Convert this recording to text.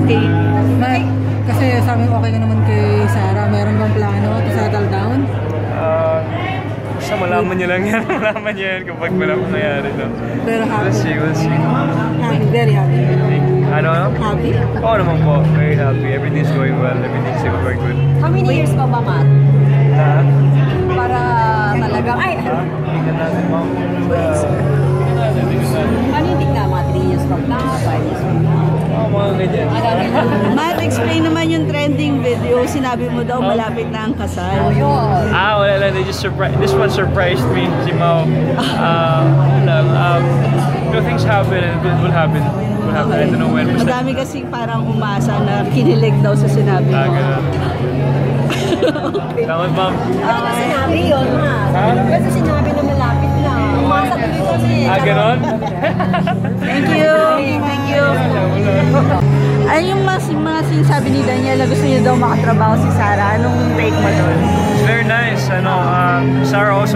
Okay. Kasi sabi ko okay ka naman kay Sarah. Meron bang plano to settle down? Basta malaman niyo lang yan. Malaman niyo yan kapag walang nangyari, no? Pero happy. We'll see. Happy, very happy. Ano? Happy? Oo naman po. Very happy. Everything's going well. Everything's going good. How many years pa ba, Matt? Para talagang... Ay! Tingnan natin, ma'am. Ano yung tignan, mga 3 years from now, 5 years from now? Oo, mga ganyan. Matt, explain naman yung trending video. Sinabi mo daw malapit na ang kasal. Yun. Wala lang. They just surprised. This one surprised me, si Mau. Things happen and it will happen. I don't know when. Madami kasi parang umasa na kinilig daw sa sinabi mo. Ganun. Salamat, ma'am. Ano ba sinabi yun, Matt? Kasi sinabi na malapit na. Umasa tuloy kasi. Ganon? Thank you. Thank you. Ano yung mga sinasabi ni Daniel na gusto niya daw makatrabaho si Sarah? Anong take mo doon? It's very nice. Sarah also